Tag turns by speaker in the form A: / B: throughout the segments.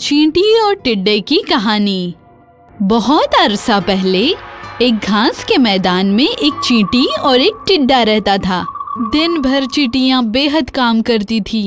A: चींटी और टिड्डे की कहानी। बहुत अरसा पहले एक घास के मैदान में एक चींटी और एक टिड्डा रहता था। दिन भर चींटियां बेहद काम करती थी।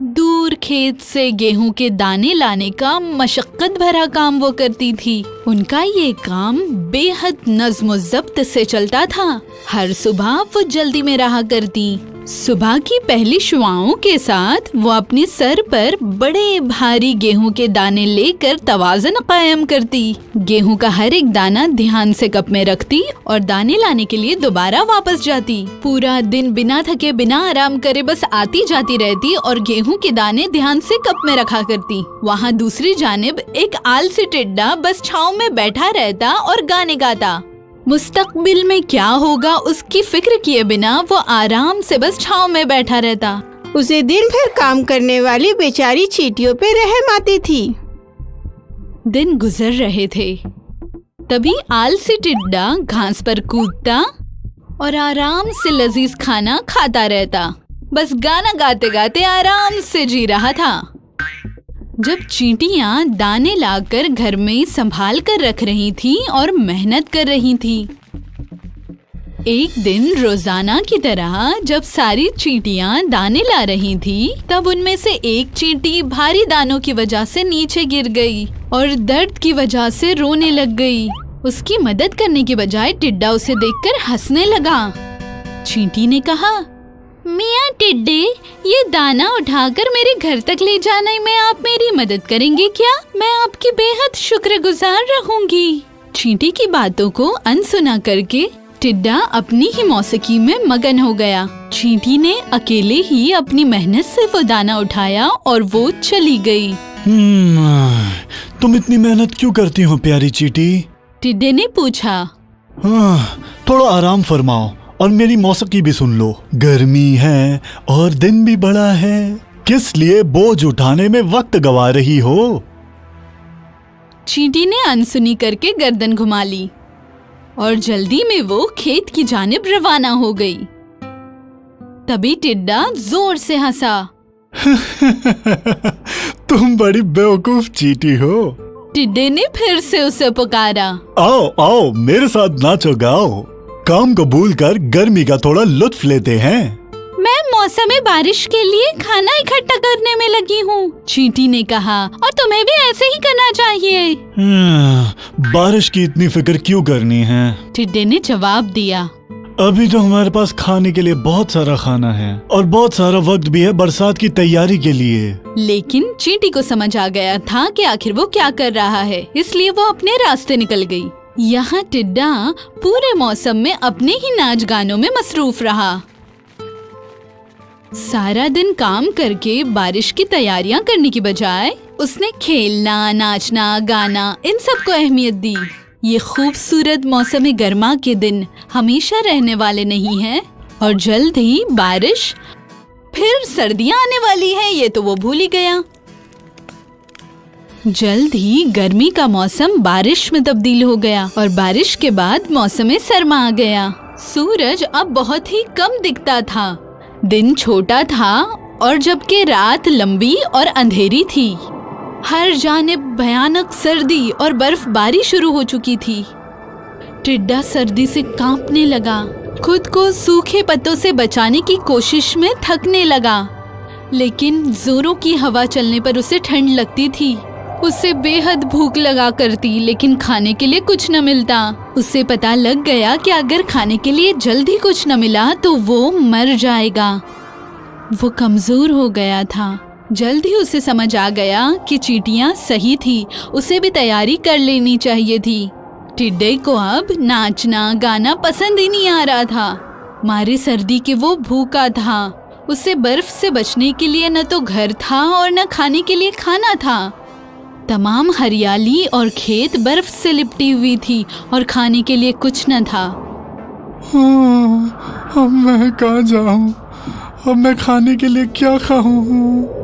A: दूर खेत से गेहूं के दाने लाने का मशक्कत भरा काम वो करती थी। उनका ये काम बेहद नज़्म ज़ब्त से चलता था। हर सुबह वो जल्दी में रहा करती। सुबह की पहली शुआओं के साथ वो अपने सर पर बड़े भारी गेहूं के दाने लेकर तवाज़ुन कायम करती। गेहूं का हर एक दाना ध्यान से कप में रखती और दाने लाने के लिए दोबारा वापस जाती। पूरा दिन बिना थके बिना आराम करे बस आती जाती रहती और गेहूं के दाने ध्यान से कप में रखा करती। वहाँ दूसरी जानिब एक आलसी टिड्डा बस छाँव में बैठा रहता और गाने गाता। मुस्तकबिल में क्या होगा उसकी फिक्र किए बिना वो आराम से बस छाँव में बैठा रहता।
B: उसे दिन भर काम करने वाली बेचारी चींटियों पे रहम आती थी।
A: दिन गुजर रहे थे, तभी आलसी टिड्डा घास पर कूदता और आराम से लजीज खाना खाता रहता। बस गाना गाते गाते आराम से जी रहा था। जब चींटियां दाने लाकर घर में संभाल कर रख रही थी और मेहनत कर रही थी। एक दिन रोजाना की तरह जब सारी चींटियां दाने ला रही थी, तब उनमें से एक चींटी भारी दानों की वजह से नीचे गिर गई और दर्द की वजह से रोने लग गई। उसकी मदद करने के बजाय टिड्डा उसे देखकर हंसने लगा। चींटी ने कहा, मियाँ टिड्डे, ये दाना उठाकर मेरे घर तक ले जाने में आप मेरी मदद करेंगे क्या? मैं आपकी बेहद शुक्रगुजार रहूंगी। चींटी की बातों को अनसुना करके टिड्डा अपनी ही मौसीकी में मगन हो गया। चींटी ने अकेले ही अपनी मेहनत से वो दाना उठाया और वो चली गई।
C: तुम इतनी मेहनत क्यों करती हो प्यारी चींटी?
A: टिड्डे ने पूछा।
C: थोड़ा आराम फरमाओ और मेरी मौसीकी भी सुन लो। गर्मी है और दिन भी बड़ा है, किस लिए बोझ उठाने में वक्त गवा रही हो?
A: चींटी ने अनसुनी करके गर्दन घुमा ली और जल्दी में वो खेत की जानिब रवाना हो गई। तभी टिड्डा जोर से हंसा।
C: तुम बड़ी बेवकूफ चींटी हो।
A: टिड्डे ने फिर से उसे पुकारा।
C: आओ आओ मेरे साथ नाचो गाओ, काम को भूलकर गर्मी का थोड़ा लुत्फ लेते हैं।
A: मैं मौसम बारिश के लिए खाना इकट्ठा करने में लगी हूँ, चींटी ने कहा, और तुम्हें भी ऐसे ही करना चाहिए।
C: बारिश की इतनी फिक्र क्यों करनी है?
A: टिड्डे ने जवाब दिया।
C: अभी तो हमारे पास खाने के लिए बहुत सारा खाना है और बहुत सारा वक्त भी है बरसात की तैयारी के लिए।
A: लेकिन चींटी को समझ आ गया था कि आखिर वो क्या कर रहा है, इसलिए वो अपने रास्ते निकल गई। यहाँ टिड्डा पूरे मौसम में अपने ही नाच गानों में मसरूफ रहा। सारा दिन काम करके बारिश की तैयारियां करने की बजाय उसने खेलना, नाचना, गाना इन सब को अहमियत दी। ये खूबसूरत मौसम गर्मा के दिन हमेशा रहने वाले नहीं हैं और जल्द ही बारिश फिर सर्दियां आने वाली है, ये तो वो भूल ही गया। जल्द ही गर्मी का मौसम बारिश में तब्दील हो गया और बारिश के बाद मौसम सरमा आ गया। सूरज अब बहुत ही कम दिखता था। दिन छोटा था और जबकि रात लंबी और अंधेरी थी। हर जानिब भयानक सर्दी और बर्फबारी शुरू हो चुकी थी। टिड्डा सर्दी से कांपने लगा, खुद को सूखे पत्तों से बचाने की कोशिश में थकने लगा। लेकिन जोरों की हवा चलने पर उसे ठंड लगती थी। उसे बेहद भूख लगा करती, लेकिन खाने के लिए कुछ न मिलता। उसे पता लग गया कि अगर खाने के लिए जल्दी कुछ न मिला तो वो मर जाएगा। वो कमजोर हो गया था। जल्द ही उसे समझ आ गया कि चींटियां सही थी, उसे भी तैयारी कर लेनी चाहिए थी। टिड्डे को अब नाचना गाना पसंद ही नहीं आ रहा था। मारे सर्दी के वो भूखा था। उसे बर्फ से बचने के लिए न तो घर था और न खाने के लिए खाना था। तमाम हरियाली और खेत बर्फ से लिपटी हुई थी और खाने के लिए कुछ न था।
C: अब मैं कहाँ जाऊँ? अब मैं खाने के लिए क्या खाऊं?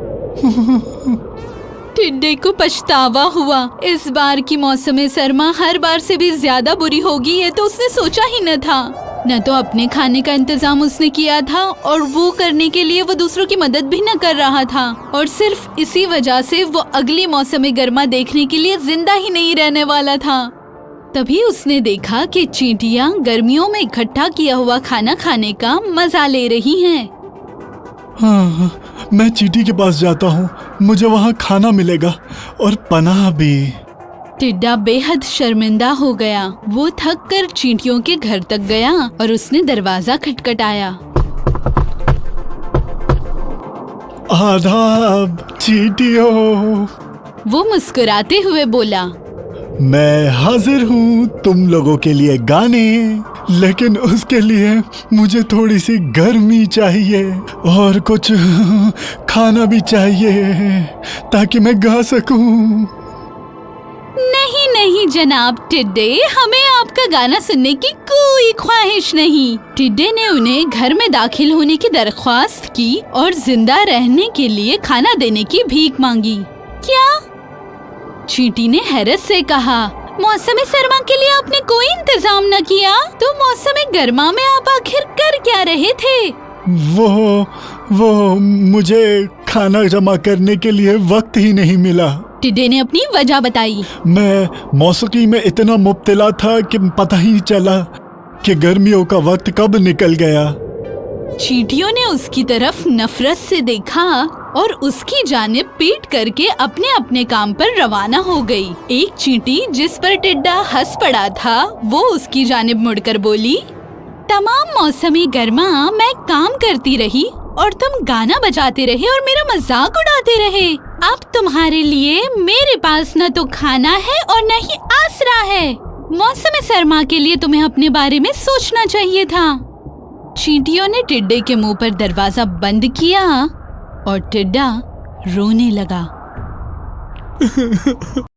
A: टिड्डे को पछतावा हुआ। इस बार की मौसम सरमा हर बार से भी ज्यादा बुरी होगी, ये तो उसने सोचा ही न था। न तो अपने खाने का इंतजाम उसने किया था और वो करने के लिए वो दूसरों की मदद भी न कर रहा था, और सिर्फ इसी वजह से वो अगली मौसम गर्मा देखने के लिए जिंदा ही नहीं रहने वाला था। तभी उसने देखा कि चींटियां गर्मियों में इकट्ठा किया हुआ खाना खाने का मजा ले रही हैं।
C: हाँ, मैं चींटी के पास जाता हूँ, मुझे वहाँ खाना मिलेगा और पनाह भी।
A: टिड्डा बेहद शर्मिंदा हो गया। वो थक कर चींटियों के घर तक गया और उसने दरवाजा खटखटाया।
C: आदाब चींटियों,
A: वो मुस्कुराते हुए बोला,
C: मैं हाजिर हूँ तुम लोगों के लिए गाने, लेकिन उसके लिए मुझे थोड़ी सी गर्मी चाहिए और कुछ खाना भी चाहिए ताकि मैं गा सकूं।
A: नहीं नहीं जनाब टिड्डे, हमें आपका गाना सुनने की कोई ख्वाहिश नहीं। टिड्डे ने उन्हें घर में दाखिल होने की दरख्वास्त की और जिंदा रहने के लिए खाना देने की भीख मांगी। क्या? चींटी ने हैरत से कहा, मौसम सरमा के लिए आपने कोई इंतजाम न किया तो मौसम गर्मा में आप आखिर कर क्या रहे थे?
C: वो मुझे खाना जमा करने के लिए वक्त ही नहीं मिला।
A: टिड्डे ने अपनी वजह बताई।
C: मैं मौसीकी में इतना मुब्तला था कि पता ही चला कि गर्मियों का वक्त कब निकल गया।
A: चींटियों ने उसकी तरफ नफरत से देखा और उसकी जानिब पीट करके अपने अपने काम पर रवाना हो गई। एक चींटी जिस पर टिड्डा हंस पड़ा था, वो उसकी जानिब मुड़कर बोली, तमाम मौसमी गर्मा मैं काम करती रही और तुम गाना बजाते रहे और मेरा मजाक उड़ाते रहे। अब तुम्हारे लिए मेरे पास न तो खाना है और न ही आसरा है। मौसम सरमा के लिए तुम्हें अपने बारे में सोचना चाहिए था। चींटियों ने टिड्डे के मुंह पर दरवाजा बंद किया और टिड्डा रोने लगा।